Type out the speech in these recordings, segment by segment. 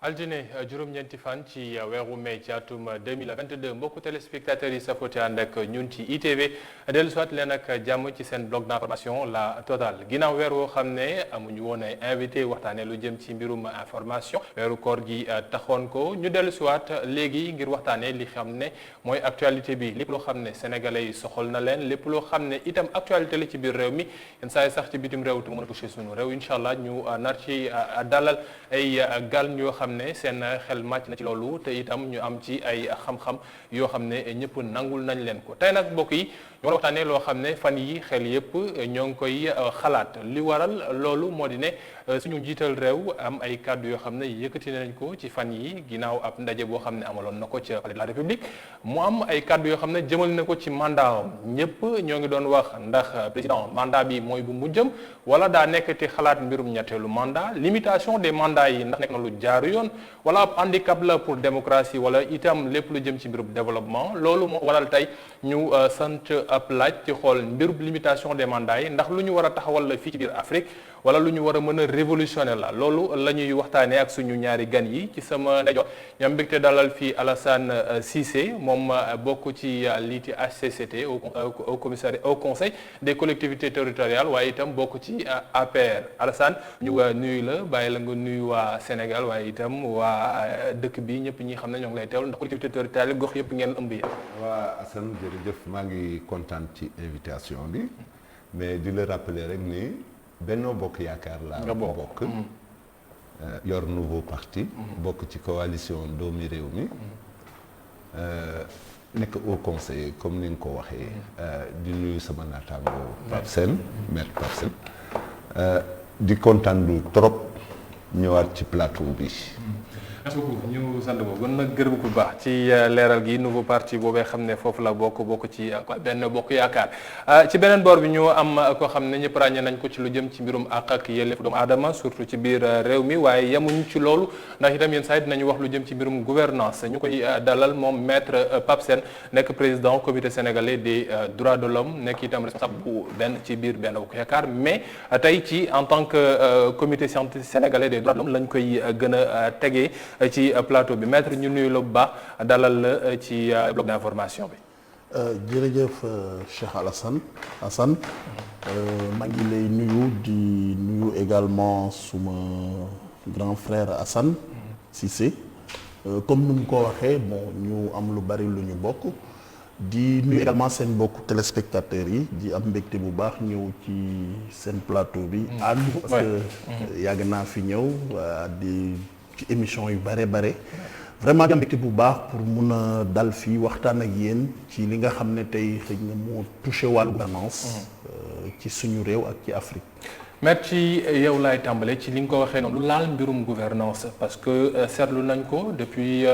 altine juróom-ñeenti fan ci weeru mai ci atum 2022 mbokku téléspectateurs yi safote ànd ak ñun ci ITV dellu soit leen ak jàmm ci seen bloc d'information la totale ginnaaw weer woo xam ne amuñu woon ay invité waxtaane lu jëm ci mbirum information weeru koor gi taxoon ko ñu dellu siwaat léegi ngir waxtaane li xam ne mooy actualité bi lépp loo xam ne sénégalais yi soxal na leen lépp loo xam ne itam actualité la ci biir réew mi yenn saa yi sax ci bitim réew te mën a touché suñu réew incha allah ñu nar ci dalal ay gal yoo xam ne seen xel màcc na ci loolu te itam ñu am ci ay xam-xam yoo xam ne ñëpp nangul nañ leen ko tey nag mbokk yi ñu war a waxtaanee loo xam ne fan yi xel yëpp ñoo ngi koy xalaat li waral loolu moo di ne suñu jiital réew am ay kàddu yoo xam ne yëkkati nañ ko ci fan yi ginnaaw ab ndaje boo xam ne amaloon na ko ci palais de la République mu am ay kàddu yoo xam ne jëmal na ko ci mandat ñëpp ñoo ngi doon wax ndax président mandat bi mooy bu mujjëm wala daa nekk te xalaat mbirum ñetteelu mandat limitation des mandats yi ndax nekk na lu jaaru yoon wala ab handicap la pour démocratie wala itam lépp lu jëm ci mbirum développement loolu moo waral tey ñu sant ab laaj ci xool mbirub limitation des mandats yi ndax lu ñu war a taxawal la fii ci biir Afrique wala lu ñu war a mën a révolutionner la loolu la ñuy waxtaanee ak suñu ñaari gan yi ci sama ndajo ñu am mbégte dalal fii Alassane Cissé moom bokk ci liiti HCCT au commissariat au conseil des collectivités territoriales waaye itam bokk ci APR Alassane ñu nuyu la bàyyi la nga nuyu waa Sénégal waaye itam waa dëkk bi ñëpp ñi xam ne ñoo ngi lay teewlu ndax collectivité territoriale gox yëpp ngeen ëmb yi. waa Assane jërëjëf maa ngi kontaan ci invitation bi mais di la rappeler rek ni Benno Bokk Yaakaar laa bokk yor nouveau parti bokk ci coalition doomi réew mi nekk au conseil comme ni nga ko waxee di nuyu sama naataango Pape Sène maître Pape Sène di kontaan lu trop ñëwaat ci plateau bi. merci beaucoup ñu sant ko gën nag gërëm ku baax ci leeral gi nouveau parti boobee xam ne foofu la bokk ci benn bokk yaakaar ci beneen boor bi ñu am koo xam ne ñëpp ràññee nañ ko ci lu jëm ci mbirum àq ak yelleef doomu aadama surtout ci biir réew mi waaye yemuñu ci loolu ndax itam yenn saa yi dinañu wax lu jëm ci mbirum gouvernance ñu koy dalal moom maître Pape Sène nekk président comité sénégalais des droits de l'homme nekk itam responsable bu benn ci biir benn bokk yaakaar mais tey ci en tant que comité scientifique sénégalais des droits de l'homme lañ koy gën a tegee ci plateau bi maître ñu nuyu la bu baax dalal la ci bloc d'information bi. jërëjëf Cheikh Alassane maa ngi lay nuyu di nuyu également suma grand frère Assane Cissé comme nu mu ko waxee bon ñu am lu bari lu ñu bokk di nuyu également seen bokk téléspectateurs yi di am mbégte bu baax ñëw ci seen plateau bi. à nouveau parce que yàgg naa fi ñëw di. ci émission yu bare vraiment di am mbégte bu baax pour mun a dal fii waxtaan ak yéen ci li nga xam ne tey xëy na moo touché wàllu gouvernance ci suñu réew ak ci Afrique. maître ci yow laay tàmbale ci li nga ko waxee noonu lu laal mbirum gouvernance parce que seetlu nañ ko depuis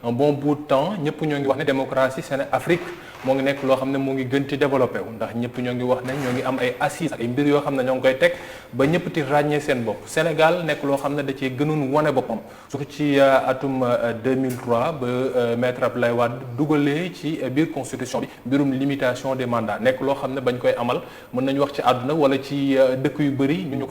un bon bout de temps ñëpp ñoo ngi wax ne démocratie c'est Afrique moo ngi nekk loo xam ne moo ngi gën ci développé wu ndax ñëpp ñoo ngi wax ne ñoo ngi am ay assises ay mbir yoo xam ne ñoo ngi koy teg ba ñëpp ti ràññee seen bopp Sénégal nekk loo xam ne da cee gënoon wane boppam surtout ci atum 2003 ba maître Abdoulaye Wade dugalee ci biir constitution bi mbirum limitation des mandats nekk loo xam ne bañ koy amal mën nañu wax ci àdduna wala ci dëkk yu bëri ñu ko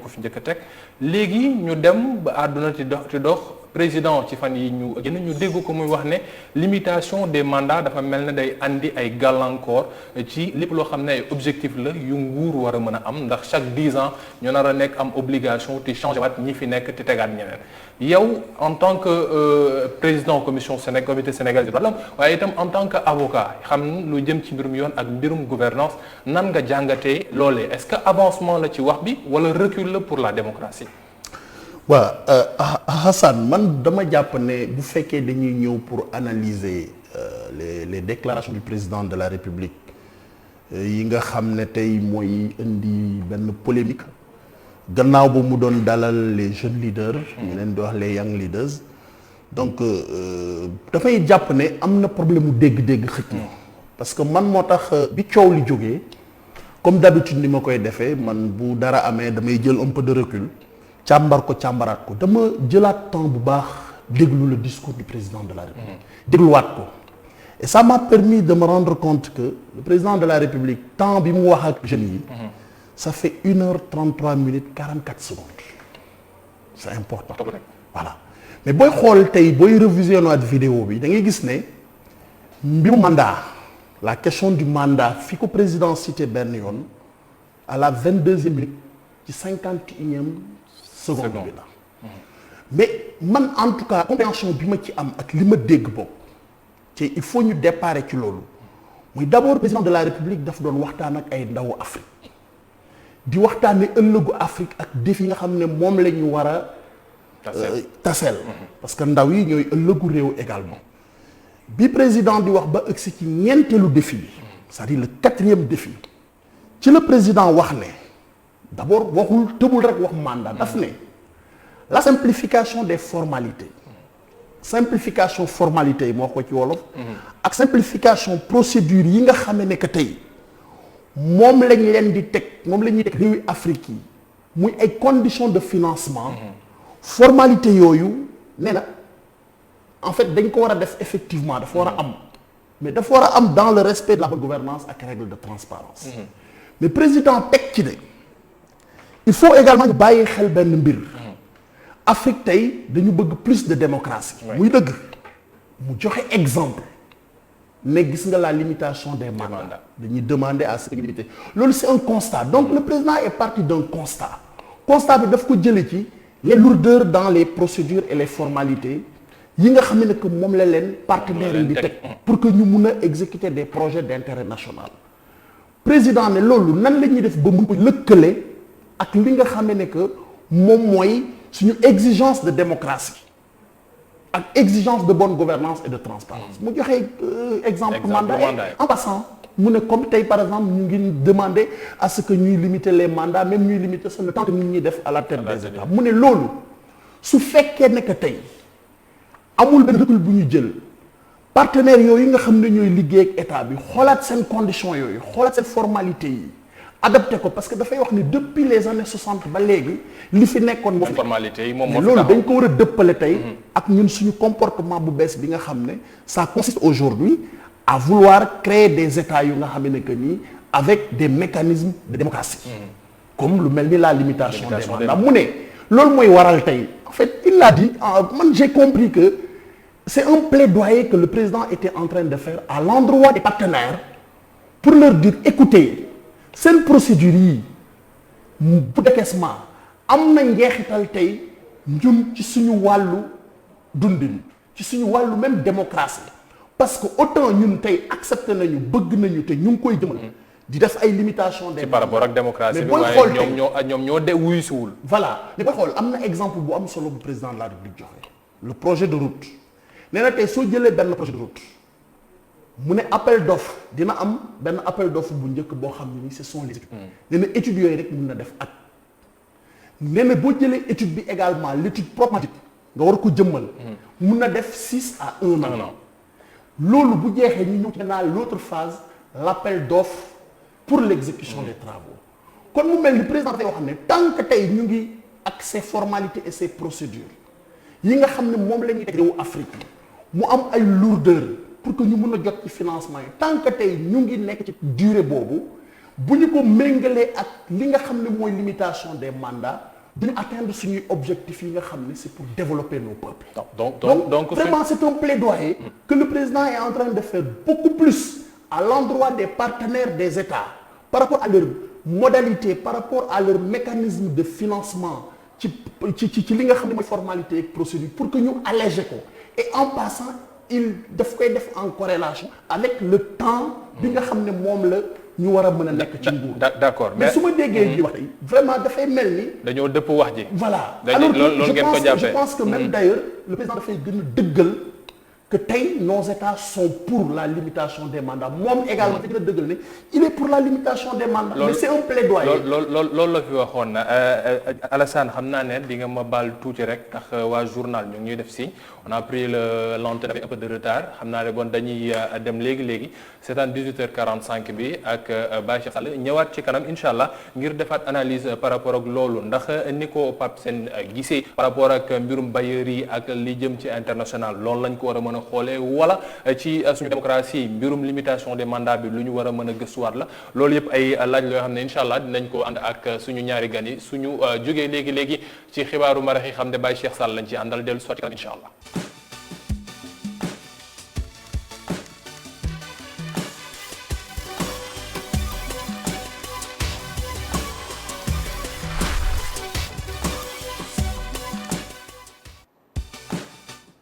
fi njëkk a teg léegi ñu dem ba àdduna ti dox président ci fan yi ñu gën ñu dégg ko muy wax ne limitation des mandats dafa mel ne day andi ay gàllankoor ci lépp loo xam ne ay objectif la yu nguur war a mën a am ndax chaque 10 ans ñu nar a nekk am obligation te changé waat ñi fi nekk te tegaat ñeneen yow en tant que président comité sénégalais des droits de l'homme waaye itam en tant que avocat xam lu jëm ci mbirum yoon ak mbirum gouvernance nan nga jàngatee loolee est-ce que avancement la ci wax bi wala recul la pour la démocratie. waaw Hassan man dama jàpp ne bu fekkee dañuy ñëw pour analyser les déclarations du président de la République yi nga xam ne tey mooy indi benn polémique gannaaw ba mu doon dalal les jeunes leaders ñu leen di wax les young leaders donc dafay jàpp ne am na problème mu dégg-dégg xëj na parce que man moo tax bi coow li jógee comme d'habitude ni ma koy defee man bu dara amee damay jël un peu de recul càmbar ko càmbaraat ko dama jëlaat temps bu baax déglu le discours du président de la République dégluwaat ko et ça m'a permis de me rendre compte que le président de la République temps bi mu wax ak jeunes yi ça fait 1h33 minutes 44 secondes c'est important voilà mais booy xool tey booy revisionner vidéo bi da ngay gis ne mbiru mandat la question du mandat fi ko président cité benn yoon à la 22e minute ci 51e seconde bi la mais man en tout cas compréhension bi ma ci am ak li ma dégg boobu te il faut ñu déparé ci loolu muy d'abord président de la république daf doon waxtaan ak ay ndawu Afrique di waxtaane ëllëgu Afrique ak défi yi nga xam ne moom la ñu war a taseel parce que ndaw yi ñooy ëllëgu réew également bi président di wax ba ëgsi ci ñeenteelu défi bi c'est-à-dire le 4e défi ci la président wax ne d'abord waxul tëbul rek wax mandat daf ne la simplification des formalités simplification formalités yi moo ko ci wolof ak simplification procédure yi nga xam ne que tey moom lañ leen di teg moom la ñuy teg réewi Afrique yi muy ay conditions de financement formalité yooyu nee na en fait dañ ko war a def effectivement dafa war a am mais dafa war a am dans le respect de la bonne gouvernance ak règle de transparence mais président teg ci ne il faut également ñu bàyyi xel benn mbir Afrique tey dañu bëgg plus de démocratie muy dëgg mu joxe exemple ne gis nga la limitation des mandats dañuy demander à ce que limité loolu c'est un constat donc le président est parti d'un constat bi daf ko jële ci les lourdeurs dans les procédures et les formalités yi nga xam ne que moom la leen partenaires yi di teg pour que ñu mun a exécuter des projets d'intérêt national président ne loolu nan la ñuy def ba mun ko lëkkale ak li nga xam ne que moom mooy suñu exigence de démocratie ak exigence de bonne gouvernance et de transparence mu joxe exemple mandat en passant mu ne comme tey par exemple ñu ngi demander à ce que ñuy limiter les mandats même ñuy limiter ça le temps que nit ñi def à la tête des États mu ne loolu su fekkee ne que tey amul benn recul bu ñu jël partenaires yooyu nga xam ne ñooy liggéey ak état bi xoolaat seen conditions yooyu xoolaat seen formalité yi adapté ko parce que dafay wax ni depuis les années 60 ba léegi li fi nekkoon moom formalité yi moom moo fi loolu dañ ko war a dëppale tey ak ñun suñu comportement bu bees bi nga xam ne ça consiste aujourd'hui à vouloir créer des états yu nga xam ne que nii avec des mécanismes de démocratie comme lu mel ni la limitation des mandats mu ne loolu mooy waral tey en fait il l'a dit man j'ai compris que c'est un plaidoyer que le président était en train de faire à l'endroit des partenaires pour leur dire écoutez seen procédure yi bu décaissement am na njeexital tey ñun ci suñu wàllu dundin ci suñu wàllu même démocratie parce que autant ñun tey accepté nañu bëgg nañu te ñu ngi koy jëmal di def ay limitations des par rapport ak démocratie bi waaye ñoom ñoo de wuyu siwul voilà mais booy xool am na exemple bu am solo bu président de la République joxe le projet de route nee na tey soo jëlee benn projet de route mu ne appel d'offre dina am benn appel d'offre bu njëkk boo xam ne ni ce sont les études nee na études yooyu rek mun na def at nee na boo jëlee étude bi également l'étude pragmatique nga war ko jëmmal mun na def 6 à 1 an loolu bu jeexee ñu ñëw ci naa l'autre phase l'appel d'offre pour l'exécution des travaux kon mu mel ni président dafay wax ne tant que tey ñu ngi ak ces formalités et ces procédures yi nga xam ne moom la ñuy teg réewu Afrique mu am ay lourdeur pour que ñu mun a jot ci financement yi tant que tey ñu ngi nekk ci durée boobu bu ñu ko méngalee ak li nga xam ne mooy limitation des mandats duñu atteindre suñuy objectifs yi nga xam ne c'est pour développer nos peuples. Donc vraiment c'est un plaidoyer que le président est en train de faire beaucoup plus à l'endroit des partenaires des États par rapport à leurs modalités par rapport à leurs mécanismes de financement ci li nga xam ne mooy formalité ak procédure pour que ñu alléger ko et en passant il daf koy def en corrélation avec le temps bi nga xam ne moom la ñu war a mën a nekk ci nguur. d'accord mais su ma déggee li wax tey vraiment dafay mel ni. dañoo dëpp wax ji. voilà alors que je pense que même d'ailleurs le président dafay gën a dëggal que tey nos États sont pour la limitation des mandats moom également te gën a dëggal ne il est pour la limitation des mandats. mais c'est un plaidoyer. loolu la fi waxoon Alassane xam naa ne di nga ma baal tuuti rek ndax waa journal ñu ngi ñuy def signe on a pris l'antenne avec un peu de retard xam naa ne bon dañuy dem léegi c'est à 18h45 bi ak Baye Cheikh Sall ñëwaat ci kanam incha allah ngir defaat analyse par rapport ak loolu ndax ni ko Pape Sène gisee par rapport ak mbirum bailleurs yi ak li jëm ci international loolu lañ ko war a mën a a xoolee wala ci suñu démocratie mbirum limitation des mandats bi lu ñu war a mën a gëstuwaat la loolu yëpp ay laaj loo xam ne incha allah dinañ ko ànd ak suñu ñaari gan yi suñu jógee léegi ci xibaaru marax yi xam ne Baye Cheikh Sall lañ ci àndal dellu soit incha allah.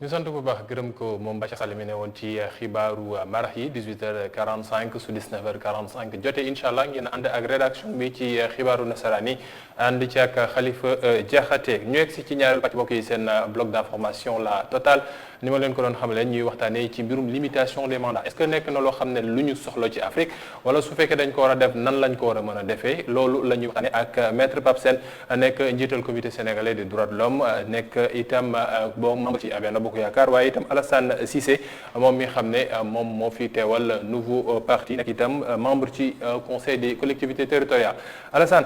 ñu sant bu baax gërëm ko moom Baye Cheikh Sall mi ne woon ci xibaaru marax yi 18h45 su 19h45 jotee incha allah ngeen ànd ak rédaction bi ci xibaaru nasaraan yi ànd ci ak Khalifa Diakhaté ñu egg si ci ñaareelu pàcc bokk yi seen bloc d'information la totale ni ma leen ko doon xamle ñuy waxtaanee ci mbirum limitation des mandats est-ce que nekk na loo xam ne lu ñu soxla ci Afrique wala su fekkee dañ ko war a def nan lañ ko war a mën a defee loolu la ñuy waxtaanee ak maître Pape Sène nekk njiital comité sénégalais des droits de l'homme nekk itam membre ci Benno Bokk Yaakaar waaye itam Alassane Cissé moom mi xam ne moom moo fi teewal nouveau parti nekk itam membre ci conseil des collectivités territoriales Alassane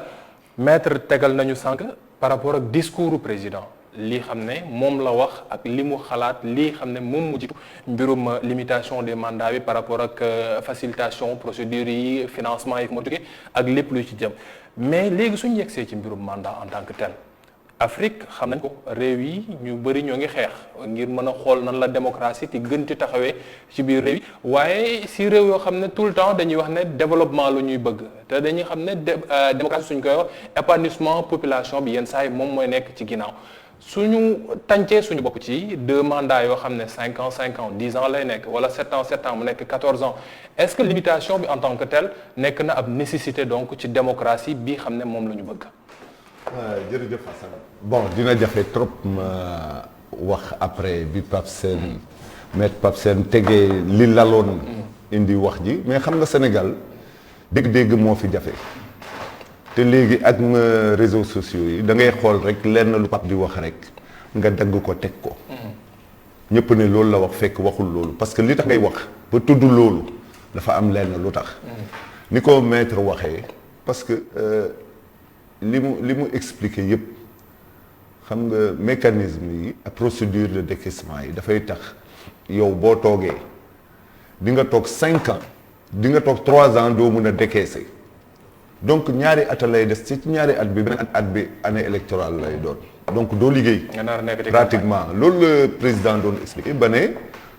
maître tegal nañu sànq par rapport ak discours du président lii xam ne moom la wax ak li mu xalaat lii xam ne moom mu jiitu mbirum limitation des mandats bi par rapport ak facilitation procédures yi financement yi fu ma jógee ak lépp lu ci jëm mais léegi suñu yegsee ci mbirum mandat en tant que tel Afrique xam nañ ko réew yi ñu bëri ñoo ngi xeex ngir mën a xool nan la démocratie te gën ci taxawee ci biir réew yi waaye si réew yoo xam ne tout le temps dañuy wax ne développement la ñuy bëgg te dañuy xam ne démocratie suñ koy wax épanouissement population bi yenn saa yi moom mooy nekk ci ginnaaw suñu tàncee suñu bopp ci 2 mandats yoo xam ne 5 ans 10 ans lay nekk wala 7 ans mu nekk 14 ans est-ce que limitation bi en tant que tel nekk na ab nécessité donc ci démocratie bi xam ne moom la ñu bëgg. jërëjëf Hassan bon dina jafe trop ma wax après bi Pape Sène maître Pape Sène tegee li laloon indi wax ji mais xam nga Sénégal dégg-dégg moo fi jafe te léegi ak réseaux sociaux yi da ngay xool rek lenn lu Pape di wax rek nga dagg ko teg ko ñëpp ne loolu la wax fekk waxul loolu parce que li tax ngay wax ba tudd loolu dafa am lenn lu tax ni ko maître waxee parce que li mu expliqué yëpp xam nga mécanisme yi ak procédure de décaissement yi dafay tax yow boo toogee di nga toog 5 ans di nga toog 3 ans doo mun a décaisser donc ñaari at lay des ci ñaari at bi beneen at bi année électorale lay doon donc doo liggéey pratiquement loolu la président doon expliqué ba ne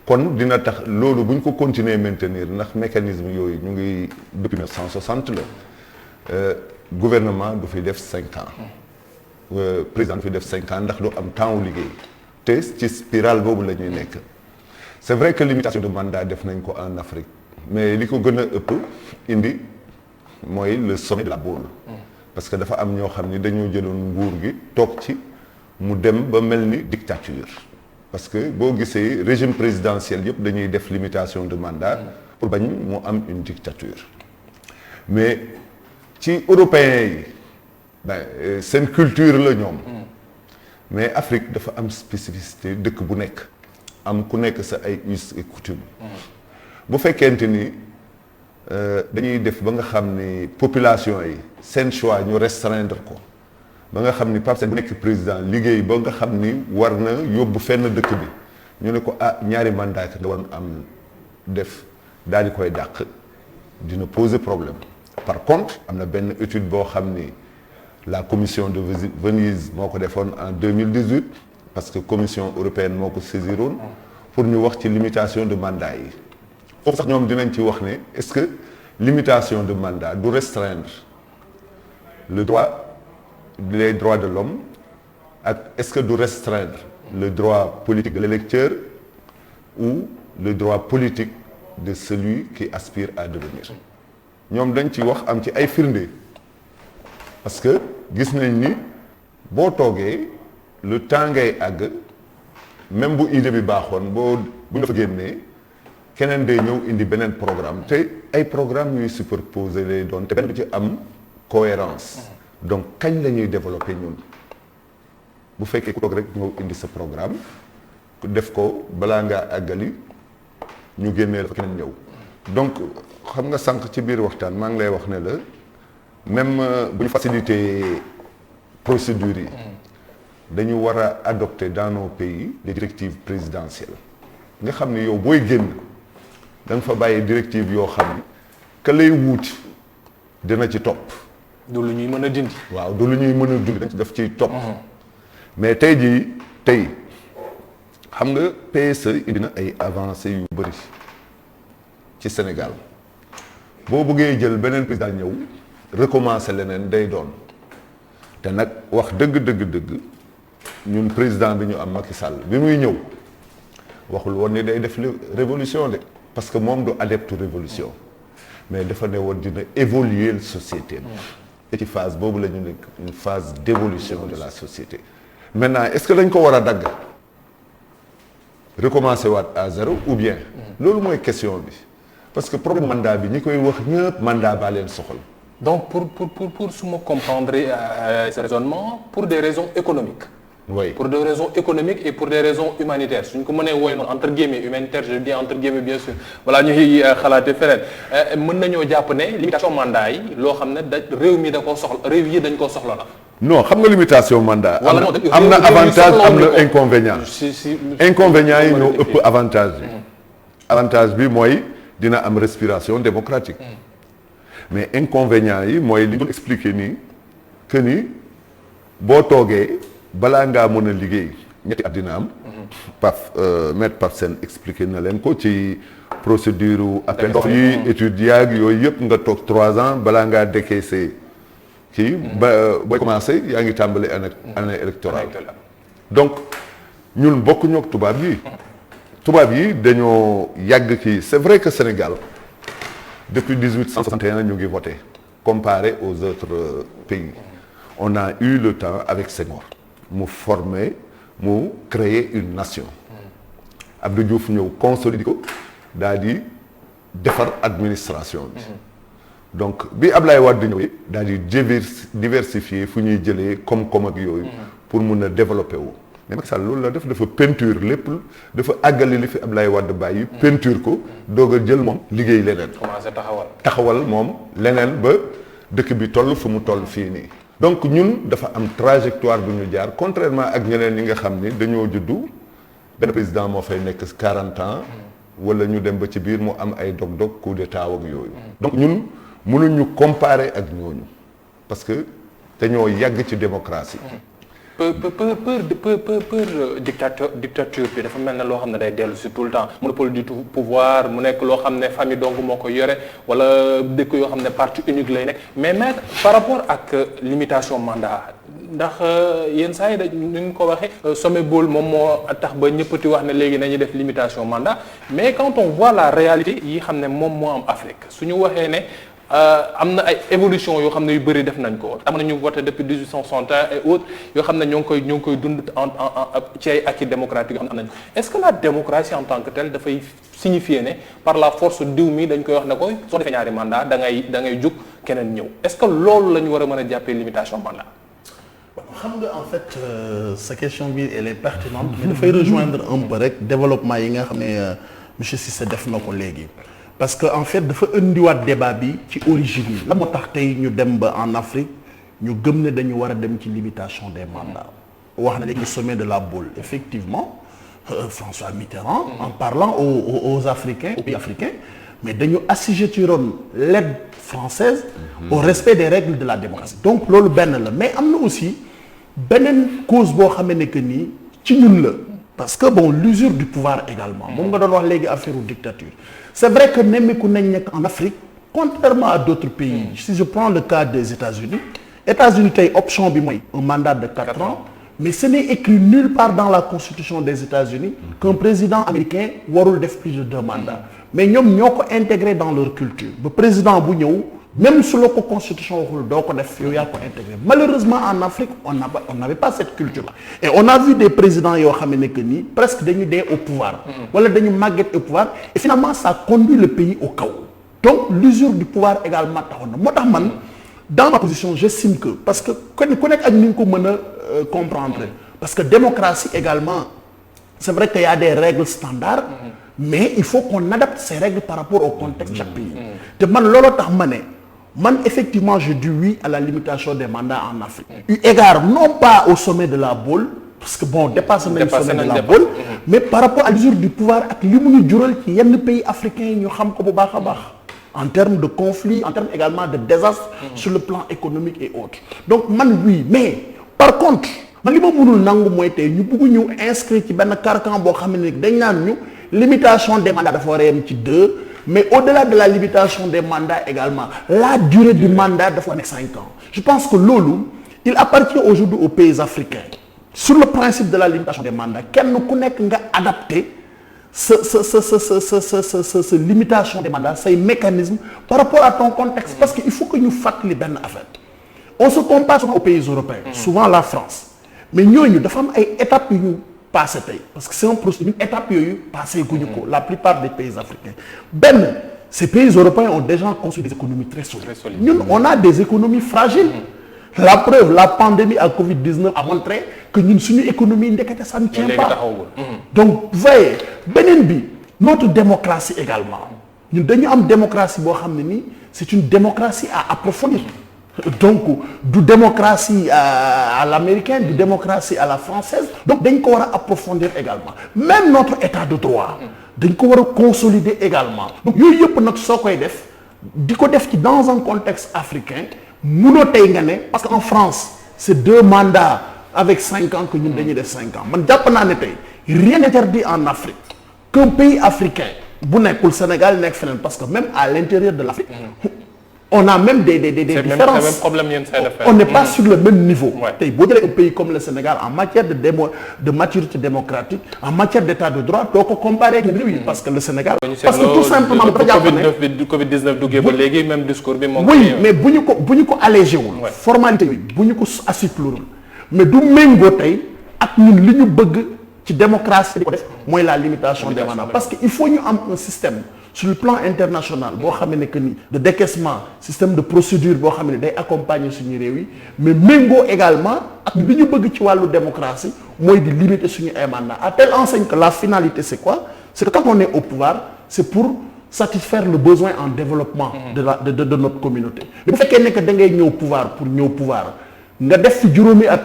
kon dina tax loolu bu ñu ko continuer maintenir ndax mécanisme yooyu ñu ngi depuis 1960 la gouvernement du fi def 5 ans président du fi def 5 ans ndax du am temps wu liggéey te ci spirale boobu la ñuy nekk c'est vrai que limitation de mandat def nañ ko en Afrique mais li ko gën a ëpp indi mooy le sommet de la boule parce que dafa am ñoo xam ni dañoo jëloon nguur gi toog ci mu dem ba mel ni dictature parce que boo gisee régime présidentiel yëpp dañuy def limitation de mandat pour bañ mu am une dictature mais ci européens yi ben seen culture la ñoom mais Afrique dafa am spécificité dëkk bu nekk am ku nekk sa ay us et coutume bu fekkente ni dañuy def ba nga xam ni population yi seen choix ñu restreindre ko ba nga xam ni Pape Sène bu nekk président liggéey ba nga xam ni war na yóbbu fenn dëkk bi ñu ne ko ñaari mandat nga war am def daal di koy dàq dina poser problème. Par contre am na benn étude boo xam ni la commission de Venise moo ko defoon en 2018 parce que commission européenne moo ko saisiroon pour ñu wax ci limitation de mandat yi foofu sax ñoom dinañ ci wax ne est-ce que limitation de mandat du restreindre le droit les droits de l'homme ak est-ce que du restreindre le droit politique de l'électeur ou le droit politique de celui qui aspire à devenir ñoom dañ ci wax am ci ay firnde parce que gis nañ ni boo toogee le temps ngay àgg même bu idée bi baaxoon bu ñu fa génnee keneen day ñëw indi beneen programme te ay programme ñuy superposer lay doon te benn du ci am cohérence donc kañ la ñuy développer ñun bu fekkee ku toog rek ñëw indi sa programme def ko balaa ngaa àggali ñu génnee la fa keneen ñëw donc xam nga sànq ci biir waxtaan maa ngi lay wax ne la même bu ñu faciliter procédures yi dañu war a adopter dans nos pays des directives présidentielles nga xam ni yow booy génn da nga fa bàyyi directive yoo xam ni ka lay wuuti dina ci topp. du lu ñuy mën a dindi. waaw du lu ñuy mën a dindi daf ciy topp. mais tey jii xam nga PSE indi na ay avancées yu bëri ci Sénégal boo bëggee jël beneen président ñëw recommencer leneen day doon te nag wax dëgg ñun président bi ñu am Macky Sall bi muy ñëw waxul woon ni day def révolution de parce que moom du adepte révolution mais dafa ne woon dina évoluer la société et ci phase boobu la ñu nekk une phase d'évolution de la société. Maintenant est-ce que dañ ko war a dagg recommencer waat à zéro ou bien loolu mooy question bi parce que problème mandat bi ñi koy wax ñëpp mandat baa leen soxal. Donc pour su ma comprendre ce raisonnement pour des raisons économiques. Oui. Pour des raisons économiques et pour des raisons humanitaires suñ ko mënee wooy noonu entre guillemets humanitaire je dis entre guillemets bien sûr voilà ñuy xalaate feneen mën nañoo jàpp ne limitation mandat yi loo xam ne réew mi da koo soxla réew yi dañ koo soxla la. Non xam nga limitation mandat. wala am na avantage am na inconvénient. Inconvénient yi ñoo ëpp avantage bi. Avantage bi mooy dina am respiration démocratique. Mais inconvénient yi mooy li ñu expliqué nii que ni boo toogee balaa ngaa mën a liggéey ñetti at dina am. maître Pape Sène expliqué na leen ko ci procédure appel ndox yi études yaag yooyu yëpp nga toog 3 ans balaa ngaa décaissé kii ba booy commencé yaa ngi tàmbali année électorale. Donc ñun bokkuñu ak tubaab yi dañoo yàgg kii c'est vrai que Sénégal depuis 1861 ñu ngi voté comparé aux autres pays on a eu le temps avec Senghor mu former mu créer une nation. Abdou Diouf ñëw consolider ko daal di defar administration bi. Donc bi Ablaye Wade ñëwee daal di diversifier fu ñuy jëlee koom-koom ak yooyu. pour mun a développer wu. mais Macky Sall loolu la def dafa peinture lépp dafa àggali li fi Ablaye Wade bàyyi. peinture ko doog a jël moom liggéey leneen. commencé taxawal moom leneen ba dëkk bi toll fu mu toll fii nii. donc ñun dafa am trajectoire bu ñu jaar contrairement ak ñeneen ñi nga xam ni dañoo juddu benn président moo fay nekk 40 ans. wala ñu dem ba ci biir mu am ay dog-dog coup d'état ak yooyu. donc ñun mënuñu comparer ak ñooñu parce que dañoo yàgg ci démocratie. dictature bi dafa mel ne loo xam ne day dellu si tout le temps monopole du pouvoir mu nekk loo xam ne famille donc moo ko yore wala dëkk yoo xam ne parti unique lay nekk mais maître par rapport ak limitation mandat ndax yenn saa yi dañ ni nga ko waxee sommet bool moom moo tax ba ñëppati wax ne léegi nañuy def limitation mandat mais quand on voit la réalité yi xam ne moom moo am Afrique suñu waxee ne am na ay évolution yoo xam ne yu bëri def nañ ko am nañu voté depuis 1861 et autres yoo xam ne ñoo ngi koy dund ci ay acquis démocratique yoo xam ne am nañ ko est-ce que la démocratie en tant que telle dafay signifier ne par la force diw mi dañ koy wax ne ko soo defee ñaari mandat da ngay jug keneen ñëw est-ce que loolu la ñu war a mën a jàppee limitation mandat. xam nga en fait sa question bi elle est pertinente mais dafay rejoindre un peu rek développement yi nga xam ne monsieur Cissé def na ko léegi. parce que en fait dafa indiwaat débat bi ci origine yi la moo tax tey ñu dem ba en Afrique ñu gëm ne dañu war a dem ci limitation des mandats wax na léegi sommet de la Baule effectivement François Mitterrand en parlant aux Africains aux pays africains mais dañu assujettiroon l'aide française au respect des règles de la démocratie donc loolu benn la mais am na aussi beneen cause boo xamee ne que nii ci ñun la parce que bon l'usure du pouvoir également moom nga doon wax léegi affaire u dictature c'est vrai que nemmeeku nañ nekk en Afrique contrairement à d'autres pays si je prends le cas des États-Unis tey option bi mooy un mandat de 4 ans mais ce n'est écrit nulle part dans la constitution des États-Unis qu'un président américain warul def plus de 2 mandats mais ñoom ñoo ko intégré dans leur culture ba président bu ñëw même su la ko constitution waxul doo ko def yow yaa ko intégré malheureusement en Afrique on n'avait pas cette culture là et on a vu des présidents yoo xam ne que nii presque dañu dee au pouvoir wala dañu màgget au pouvoir et finalement ça conduit le pays au chaos donc l'usure du pouvoir également taxoon na moo tax man dans ma position j'estime que parce que ku nekk ak ni nga ko mën a comprendre parce que démocratie également c'est vrai qu'il y a des règles standards mais il faut qu'on adapte ces règles par rapport au contexte de chaque pays te man looloo tax man effectivement je dis oui à la limitation des mandats en Afrique eu égard non pas au sommet de la Baule parce que bon dépassé nañ sommet de la boule mais par rapport à l'usure du pouvoir ak li mu ñu jural ci yenn pays africains yi ñu xam ko bu baax a baax en termes de conflit en termes également de désastre sur le plan économique et autres donc man oui mais par contre man li ma mënul nangu mooy tey ñu bëgg ñu inscrire ci benn carcan boo xam ne dañ naan ñu limitation des mandats dafa war a yem ci 2 mais au-delà de la limitation des mandats également la durée du mandat dafa nekk 5 ans je pense que loolu il appartient aujourd'hui aux pays africains sur le principe de la limitation des mandats kenn ku nekk nga adapté sa limitation des mandats say mécanismes par rapport à ton contexte parce que il faut que ñu fàttali benn affaire on se compare souvent aux pays européens souvent la France mais ñooñu dafa am ay étapes yu ñu passé tey parce que c'est un processus étapes yooyu passé guñu ko la plupart des pays africains benn ces pays européens ont déjà construit des économies très solides ñun on a des économies fragiles la preuve la pandémie à Covid-19 a montré que ñun suñu économie ndekete ça ne tient pas donc vous voyez beneen bi notre démocratie également ñun dañu am démocratie boo xam ne nii c'est une démocratie à approfondir donc du démocratie à l'américaine du démocratie à la française donc dañ ko war a approfondir également même notre état de droit dañ ko war a consolider également donc yooyu yëpp nag soo koy def di ko def ci dans un contexte africain munoo tey nga ne parce que en France c'est 2 mandats avec 5 ans que ñun dañuy def 5 ans man jàpp naa ne tey rien n'interdit en Afrique qu'un pays africain bu nekkul Sénégal nekk feneen parce que même à l'intérieur de l'Afrique on a même des différences même problème on n'est pas sur le même niveau tey boo jëlee un pays comme le Sénégal en matière de maturité démocratique en matière d'état de droit doo ko comparer ak réew yi parce que le Sénégal parce que tout simplement dafa jàpp ne Covid-19 duggee ba léegi même discours bi moom oui mais bu ñu ko allégé wul formalité bi bu ñu ko assouplir mais du méngoo tey ak ñun li ñu bëgg ci démocratie di ko def mooy la limitation des mandats parce que il faut ñu am un système sur le plan international boo xam ne que ni de décaissement système de procédure boo xam ne day accompagner suñu réew yi mais méngoo également ak li ñu bëgg ci wàllu démocratie mooy di limiter suñu ay mandats à telle enseigne que la finalité c'est quoi c'est que quand on est au pouvoir c'est pour satisfaire le besoin en développement de notre communauté bu fekkee ne que da ngay ñëw pouvoir pour ñëw pouvoir nga def fi juróomi at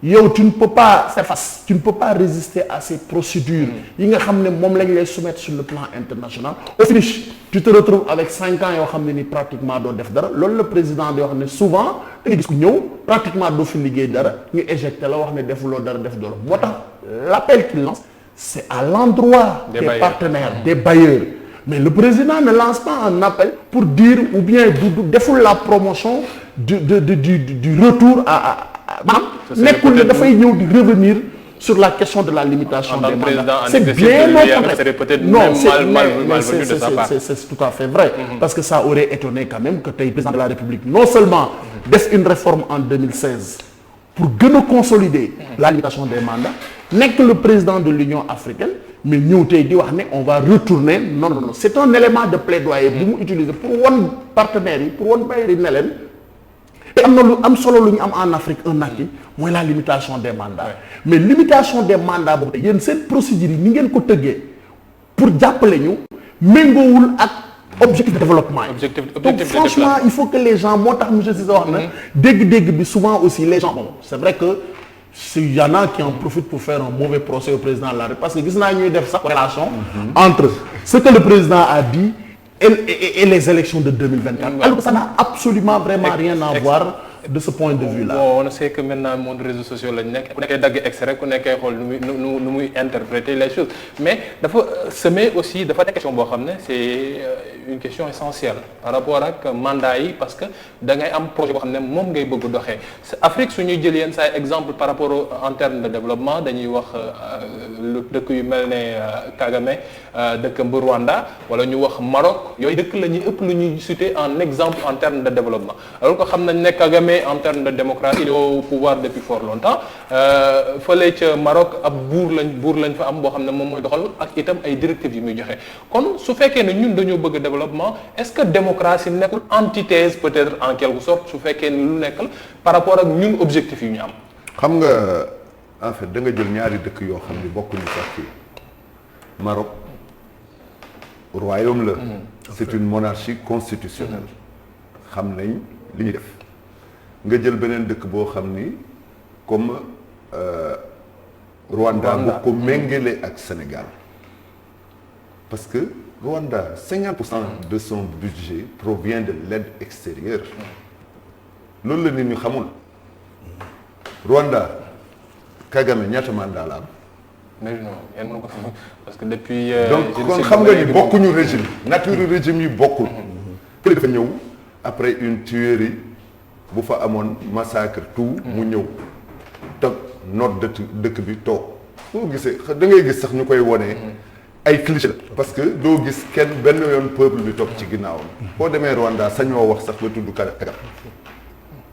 yow tu ne peux pas faire face tu ne peux pas résister à ces procédures yi nga xam ne moom lañ lay soumettre sur le plan international au finish tu te retrouves avec 5 ans yoo xam ne ni pratiquement doo def dara loolu le président di wax ne souvent da nga gis ku ñëw pratiquement doo fi liggéey dara ñu éjecté la wax ne defuloo dara def dara moo tax l'appel qu'il lance c'est à l'endroit des partenaires des bailleurs mais le président ne lance pas un appel pour dire ou bien du deful la promotion du retour à maanaam nekkul ne dafay ñëw di revenir sur la question de la limitation des mandats c'est bien au contraire non c'est tout à fait vrai parce que ça aurait étonné quand même que tey président de la République non seulement def une réforme en 2016 pour gën a consolider la limitation des mandats nekk le président de l'Union africaine mais ñëw tey di wax ne on va retourner non c'est un élément de plaidoyer bu mu utiliser pour won partenaires yi pour won bailleurs yi ne leen te am na lu am solo lu ñu am en Afrique un acquis mooy la limitation des mandats mais limitation des mandats boobu te yéen seen procédure yi ni ngeen ko tëggee pour jàppale ñu méngoowul ak objectif de développement yi donc franchement il faut que les gens moo tax monsieur Cissé wax na dégg-dégg bi souvent aussi les gens bon c'est vrai que il y en a qui en profitent pour faire un mauvais procès au président de la République parce que gis naa ñuy def sax relation entre ce que le président a dit et les élections de 2024 alors que ça n'a absolument vraiment rien à voir de ce point de vue-là. Bon, on sait que maintenant monde réseaux sociaux lañ nekk ku nekkee dagg extrait ku nekkee xool nu muy interpréter les choses mais dafa semer aussi dafa nekk question boo xam ne c'est une question essentielle par rapport ak mandat yi parce que da ngay am projet boo xam ne moom ngay bëgg doxee Afrique su ñuy jël yenn saa exemple par rapport en termes de développement dañuy wax lu dëkk yu mel ne Kagame dëkk bu Rwanda wala ñu wax Maroc yooyu dëkk la ñuy ëpp lu ñuy citer en exemple en termes de développement alors que xam nañ ne Kagame en termes de démocratie il est au pouvoir depuis fort longtemps fële ca Maroc ab buur lañ fa am boo xam ne moom mooy doxal ak itam ay directives yi muy joxe kon su fekkee ne ñun dañoo bëgg développement est-ce que démocratie nekkul antithèse peut-être en quelque sorte su fekkee ne lu nekkal par rapport ak ñun objectifs yi ñu am. xam nga en fait da nga jël ñaari dëkk yoo xam ne bokkuñu sax fii Maroc royaume la. c'est une monarchie constitutionnelle. xam nañ li ñuy def. nga jël beneen dëkk boo xam ni comme Rwanda bu ko méngale ak Sénégal parce que Rwanda 50% de son budget provient de l'aide extérieure loolu la nit ñi xamul Rwanda Kagame ñaata mandat la am. mais non yéen mën ko parce que depuis. donc kon xam nga ni bokkuñu régime nature régime yi bokkul. kële dafa ñëw après une tuerie bu fa amoon massacre tout mu ñëw toog noot dëkk bi toog boo gisee da ngay gis sax ñu koy wone ay cliché parce que doo gis kenn benn yoon peuple bi toog ci ginnaawam boo demee Rwanda sañoo wax sax ba tudd Kagame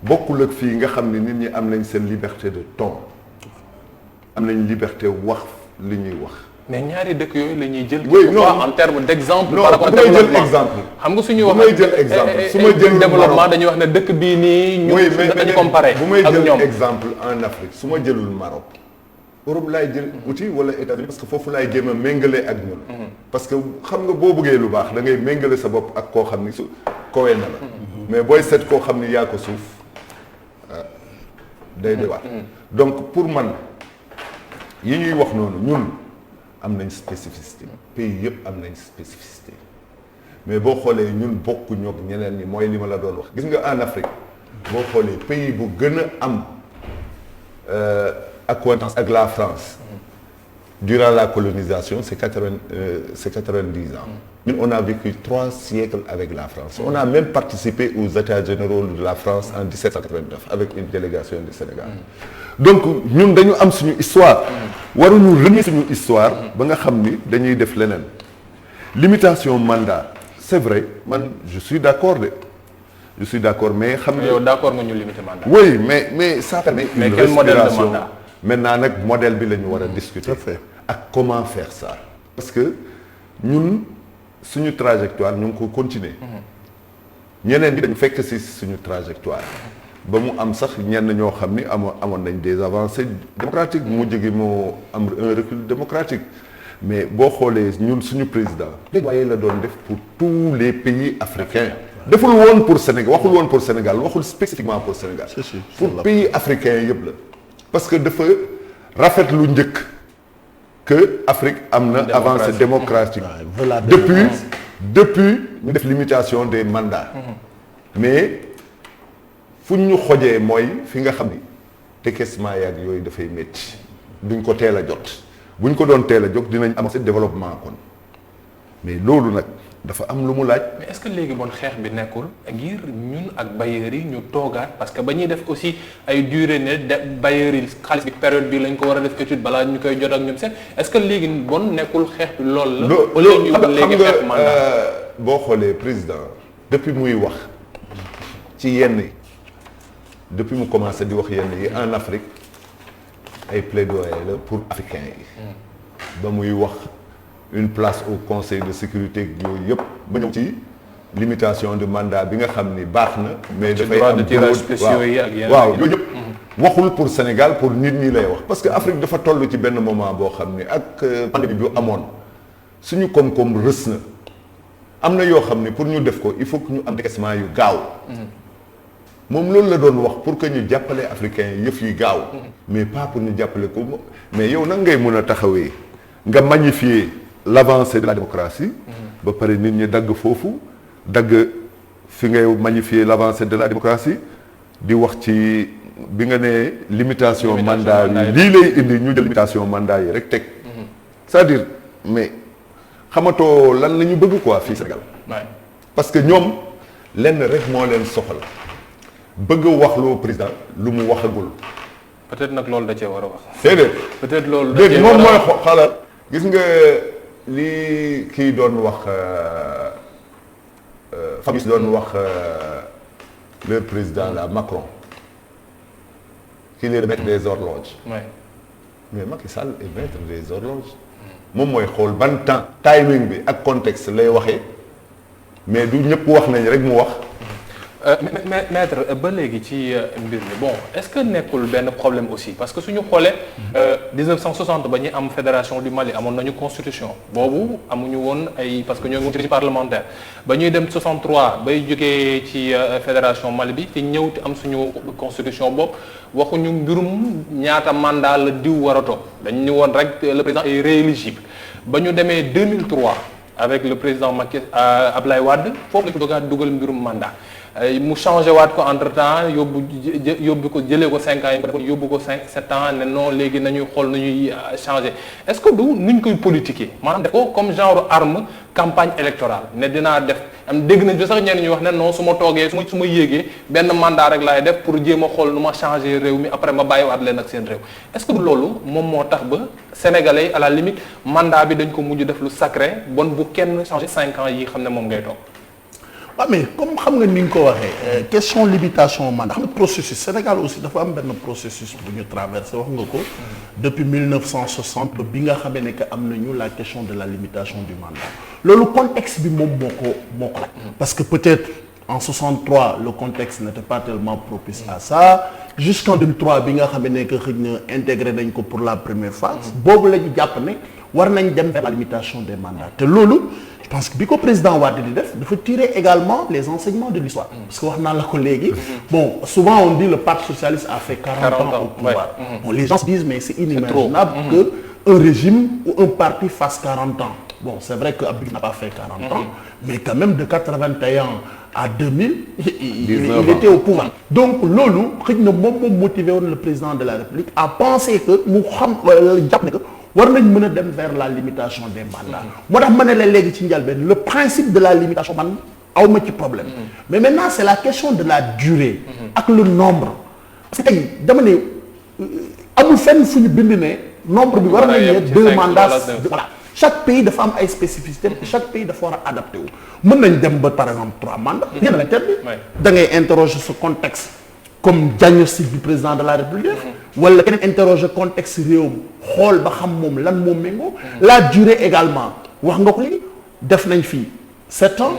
bokkul ak fii nga xam ne nit ñi am nañ seen liberté de ton am nañ liberté wax li ñuy wax. mais ñaari dëkk yooyu la ñuy jël. oui non en terme d' exemple. non par rapport bu may jël exemple. xam nga suñu wax bu may jël exemple su ma jël développement dañuy wax ne dëkk bii nii. ñu dañu comparé ak ñoom bu may jël exemple en Afrique su ma jëlul Maroc. Europe laay jël uti wala États-Unis parce que foofu laay jéem a méngale ak ñun. parce que xam nga boo bëggee lu baax da ngay méngale sa bopp ak koo xam ni su kowee na la. mais booy seet koo xam ni yaa ko suuf day doy waar. donc pour man yi ñuy wax noonu ñun. am nañ spécificité pays yëpp am nañ spécificité mais boo xoolee ñun bokkuñu ak ñeneen ñi mooy li ma la doon wax gis nga en Afrique boo xoolee pays bu gën a am acquaintance ak la France durant la colonisation c'est 90 ans ñun on a vécu 3 siècles avec la France on a même participé aux états généraux de la France en 1789 avec une délégation du Sénégal donc ñun dañu am suñu histoire waruñu renier suñu histoire ba nga xam ni dañuy def leneen limitation mandat c'est vrai man je suis d'accord mais xam nga yow d'accord nga ñu limiter mandat. oui mais ça permet mais une quel modèle de respiration mandat? maintenant nag modèle bi la ñu war a discuter ak comment faire ça parce que ñun suñu trajectoire ñu ngi ko continuer ñeneen ñi dañu fekk ci suñu trajectoire ba mu am sax ñenn ñoo xam ni amoon nañ des avancées démocratiques mujj gi moo am un recul démocratique mais boo xoolee ñun suñu président waaye la doon def pour tous les pays africains deful woon pour Sénégal waxul woon pour Sénégal waxul spécifiquement pour Sénégal pour pays africains yëpp la parce que dafa rafet lu njëkk que Afrique am na avancée démocratique depuis ñu def limitation des mandats mais fu ñu xojee mooy fi nga xam ni décaissement yaag yooyu dafay métti duñ ko teel a jot buñ ko doon teel a jot dinañ am seen développement kon mais loolu nag dafa am lu mu laaj. mais est-ce que léegi bon xeex bi nekkul ngir ñun ak bailleurs yi ñu toogaat parce que ba ñuy def aussi ay durée ne bailleurs yi xaalis bi période bi lañ ko war a def étude balaa ñu koy jot ak ñoom seen est-ce que léegi bon nekkul xeex bi loolu la. loolu xam nga boo xoolee président depuis muy wax ci yenn yi depuis mu commencé di wax yenn yi en Afrique ay plaidoyer la pour africains yi. ba muy wax. une place au conseil de sécurité yooyu yëpp ba ñëw ci limitation de mandat bi nga xam ni baax na. mais dafay am tirage spéciaux yi ak yeneen waaw yooyu yëpp. waxul pour Sénégal pour nit ñi lay wax parce que Afrique dafa toll ci benn moment boo xam ni ak pandémie bi amoon suñu koom-koom rës na am na yoo xam ni pour ñu def ko il faut que ñu am décaissement yu gaaw. moom loolu la doon wax pour que ñu jàppale africains yi yëf yi gaaw. mais pas pour ñu jàppale ko mais yow nan ngay mën a taxawee nga magnifier. l'avancée de la démocratie ba pare nit ñi dagg foofu dagg fi ngay magnifier l'avancée de la démocratie di wax ci bi nga ne limitation mandat yi lii lay indi ñu jël limitation mandat yi rek teg c'est-à-dire mais xamatoo lan la ñu bëgg quoi fii Sénégal parce que ñoom lenn rek moo leen soxla bëgg wax loo président lu mu waxagul peut-être nag loolu da cee war a wax déedéet peut-être loolu da cee moom mooy xalaat gis nga li kii doon wax Fabrice doon wax leur président là Macron qu'il est le maître des horloges. mais Macky Sall est maître des horloges. moom mooy xool ban temps timing bi ak contexte lay waxee mais du ñëpp wax nañ rek mu wax. maître ba léegi ci mbir mi bon est-ce que nekkul benn problème aussi parce que suñu xoolee 1960 ba ñuy am fédération du Mali amoon nañu constitution boobu amuñu woon ay parce que ñoo ngi ci parlementaire ba ñuy dem 63 bay jógee ci fédération Mali bi te ñëw te am suñu constitution boobu waxuñu mbirum ñaata mandat la diw war a toog dañu woon rek le président est rééligible ba ñu demee 2003 avec le président Macky Ablaye Wade foofu la ñu doog a dugal mbirum mandat mu changé waat ko entre temps yóbbu ko jëlee ko 5 ans yi yóbbu ko 7 ans ne non léegi nañuy xool nu ñuy changé est-ce que du nuñ koy politiquer maanaam def ko comme genre arme campagne électorale ne dinaa def am dégg nañ fi sax ñenn ñuy wax ne non su ma toogee su ma yéegee benn mandat rek laay def pour jéem a xool nu ma changé réew mi après ma bàyyiwaat leen ak seen réew est-ce que du loolu moom moo tax ba sénégalais à la limite mandat bi dañ ko mujj def lu sacré bon bu kenn changé 5 ans yi xam ne moom ngay toog. waaw mais comme xam nga ni nga ko waxee question limitation mandat xam nga processus Sénégal aussi dafa am benn processus bu ñu traversé wax nga ko depuis 1960 bi nga xamee ne que am nañu la question de la limitation du mandat loolu contexte bi moom moo ko laaj parce que peut-être en 63 le contexte n'était pas tellement propice à ça jusqu'en 2003 bi nga xamee ne que xëy na intégré nañ ko pour la première phase boobu la ñu jàpp ne war nañ dem vers la limitation des mandats te loolu je pense que bi ko président Wade di def dafa tirer également les enseignements de l'histoire parce que wax naa la ko léegi bon souvent on dit le parti socialiste a fait 40 ans au pouvoir bon, les gens se disent mais c'est inimaginable que un régime ou un parti fasse 40 ans bon c'est vrai que Abdou n'a pas fait 40 ans mais quand même de 81 à 2000 il était au pouvoir donc loolu xëy na moom motivé woon le président de la République à penser que mu xam jàpp ne que war nañ mën a dem vers la limitation des mandats moo tax ma ne la léegi ci njëlbeen le principe de la limitation man awma ci problème mais maintenant c'est la question de la durée ak le nombre parce que tey dama ne amul fenn fu ñu bind ne nombre bi war nañ ne 2 mandats voilà chaque pays dafa am ay spécificités chaque pays dafa war a adapté wu mën nañ dem ba par exemple 3 mandats rien ne l'interdit da ngay interroger ce contexte comme diagnostic du président de la République wala keneen interroger contexte réew xool ba xam moom lan moom méngoo la durée également wax nga ko léegi def nañ fii 7 ans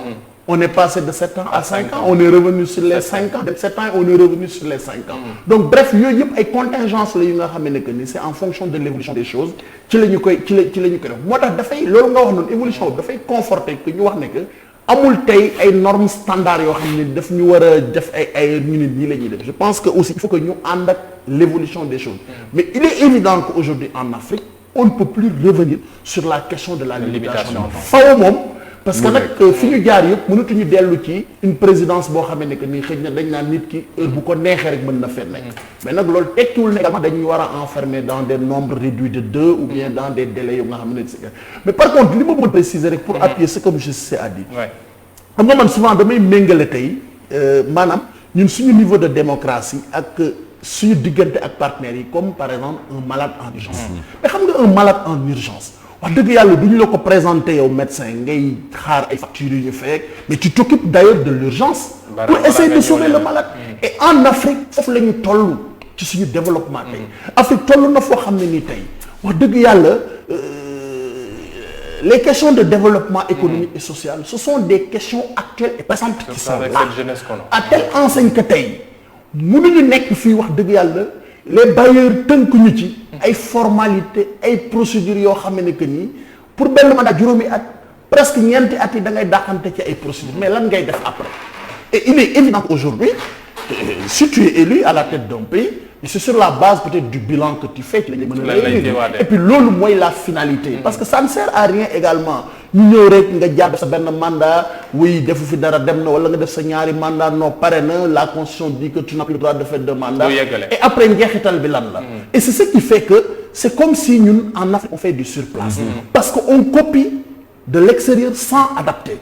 on est passé de 7 ans à 5 ans on est revenu sur les 5 ans de 7 ans on est revenu sur les 5 ans donc bref yooyu yëpp ay contingences la yu nga xam ne que ni c'est en fonction de l'évolution des choses ci la ñu koy def moo tax dafay loolu nga wax noonu évolution bi dafay conforter que ñu wax ne que amul tey ay normes standards yoo xam ne daf ñu war a def ay ñu ne nii la ñuy def je pense que aussi il faut que ñu ànd ak l'évolution des choses mais il est évident qu'aujourd'hui en Afrique on ne peut plus revenir sur la question de la limitation faw moom parce que nag fi ñu jaar yëpp mënatuñu dellu ci une présidence boo xamee ne que nii xëy na dañ naan nit ki heure bu ko neexee rek mën na fee nekk mais nag loolu tekkiwul ne également dañu war a enfermer dans des nombres réduits de 2 ou bien dans des délais yu nga xam ne mais par contre li ma bëgg préciser rek pour appuyer ce que monsieur Cissé a dit xam nga man souvent damay méngale tey maanaam ñun suñu niveau de démocratie ak suñu diggante ak partenaires yi comme par exemple un malade en urgence mais xam nga un malade en urgence wax dëgg yàlla du ñu la ko présenter yow médecin ngay xaar ay factures yu ñu fekk mais tu t'occupes d'ailleurs de l'urgence pour essayer de sauver le malade et en Afrique foofu la ñu toll ci suñu développement tey Afrique toll na foo xam ne nii tey wax dëgg yàlla les questions de développement économique et social ce sont des questions actuelles et présentes qui sont là à telle enseigne que tey mënuñu nekk fii wax dëgg yàlla les bailleurs tënkuñu ci ay formalités ay procédures yoo xam ne que nii pour benn mandat juróomi at presque ñeenti at yi da ngay dàqante ci ay procédures mais lan ngay def après et il est évident qu'aujourd'hui si tu es élu à la tête d'un pays et c'est sur la base peut-être du bilan que tu fais ci la mën a élire et puis loolu mooy la finalité parce que ça ne sert à rien également ñu ñëw rek nga jàpp sa benn mandat oui defu fi dara dem na wala nga def sa ñaari mandat non pare na la constitution dit que tu n'as plus le droit de faire 2 mandats et après njeexital bi lan la et c'est ce qui fait que c'est comme si ñun en Afrique on fait du surplace parce que on copie de l'extérieur sans adapter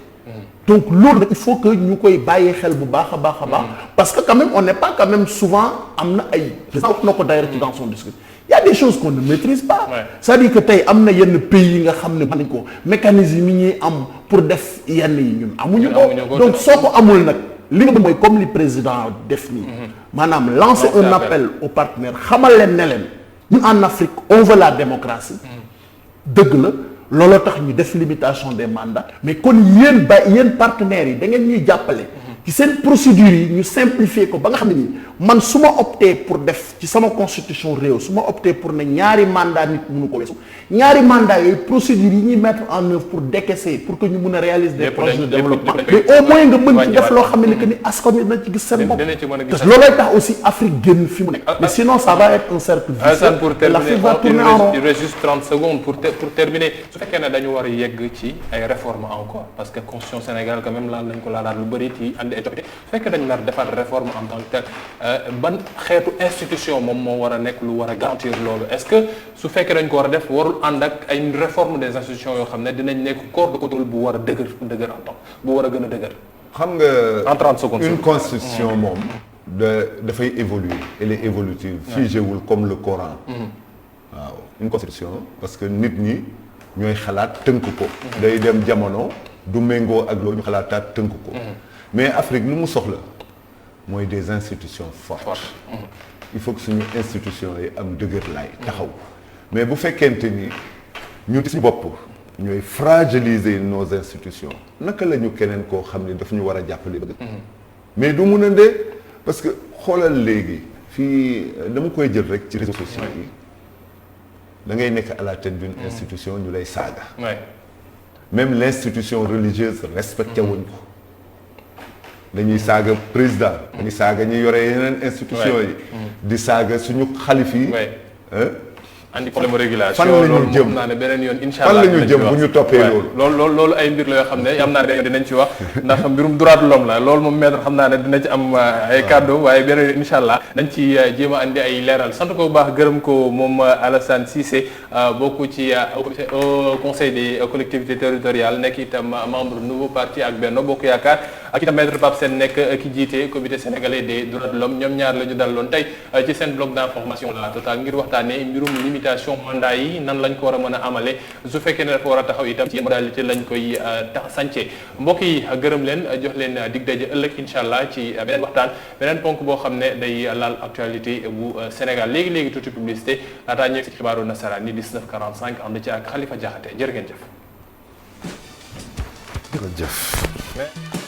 donc loolu nag il faut que ñu koy bàyyi xel bu baax a baax a baax parce que quand même on n'est pas quand même souvent am na ay wax na ko d'ailleurs dans son discours il y a des choses qu'on ne maîtrise pas c'est-à-dire que tey am na yenn pays yi nga xam ne nañ ko mécanisme yi ñuy am pour def yenn yi ñun amuñu ko donc soo ko amul nag li nga bëgg mooy comme li président def nii maanaam lancer un appel aux partenaires xamal leen ne leen ñun en Afrique on veut la démocratie dëgg la looloo tax ñu def limitation des mandats mais kon yéen partenaires yi da ngeen ñuy jàppale ci seen procédures yi ñu simplifier ko ba nga xam ne nii man su ma opté pour def ci sama constitution réew su ma opté pour ne ñaari mandat nit mënu ko weesu ñaari mandat yooyu procédures yi ñuy mettre en œuvre pour décaisser pour que ñu mun a réaliser des projets de développement mais au moins nga mën ci def loo xam ne que ni askan wi dina ci gis seen bopp te loolooy tax aussi Afrique génn fi mu nekk mais sinon ça va être un cercle vicieux pour l'Afrique va tourner en rond. il reste juste 30 secondes pour terminer su fekkee ne dañu war a yegg ci ay réformes encore parce que constitution Sénégal quand même laal nañ ko laalaat lu bëri ci andi ay coppite su fekkee dañu nar defaat réforme en tant que tel ban xeetu institution moom moo war a nekk lu war a garantir loolu est-ce que su fekkee dañ ko war a def warul ànd ak ay réforme des institutions yoo xam ne dinañ nekk corps de contrôle bu war a dëgër en temps bu war a gën a dëgër. xam nga en 30 secondes une constitution moom dafay évoluer elle est évolutive figé wul comme le Coran waaw une constitution parce que nit ñi ñooy xalaat tënk ko day dem jamono du méngoo ak loolu ñu xalaataat tënk ko mais Afrique lu mu soxla mooy des institutions fortes il faut que suñu institutions yi am dëgër laay taxaw mais bu fekkente ni ñu ci bopp ñooy fragiliser nos institutions naka la ñu keneen koo xam ne daf ñu war a jàppale bëgg mais du mun a ndee parce que xoolal léegi fii dama koy jël rek ci réseaux sociaux yi da ngay nekk à la tête d'une institution ñu lay saaga même l'institution religieuse respecté wuñ ko dañuy saaga président dañuy saaga ñi yore yeneen institution yi di saaga suñu xalif yi andi problème régulation fan la ñu jëm naa ne beneen yoon incha allah fan la ñu jëm bu ñu toppee loolu ay mbir la yoo xam ne am naa ne dinañ ci wax ndax mbirum droit de l'homme la loolu moom maître xam naa ne dina ci am ay kàddu waaye beneen yoon incha allah dañ ci jéem a andi ay leeral sant ko bu baax gërëm ko moom Alassane Cissé bokk ci au conseil des collectivités territoriales nekk itam membre nouveau parti ak Benno Bokk Yaakaar ak itam maître Pape Sène nekk ki jiite comité sénégalais des droits de l'homme ñoom ñaar la ñu daloon tey ci seen bloc d'information la Total ngir waxtaanee mbirum mandat yi nan lañ ko war a mën a amale su fekkee ne dafa war a taxaw itam ci modalité lañ koy sànce mbokk yi gërëm leen jox leen dig daje ëllëg incha allah ci beneen waxtaan beneen ponk boo xam ne day laal actualité bu Sénégal léegi tuuti publicité laataa ñëw ci xibaaru nasaraan ni 19:45 ànd ci ak Khalifa Diakhaté jërë ngeen jëf.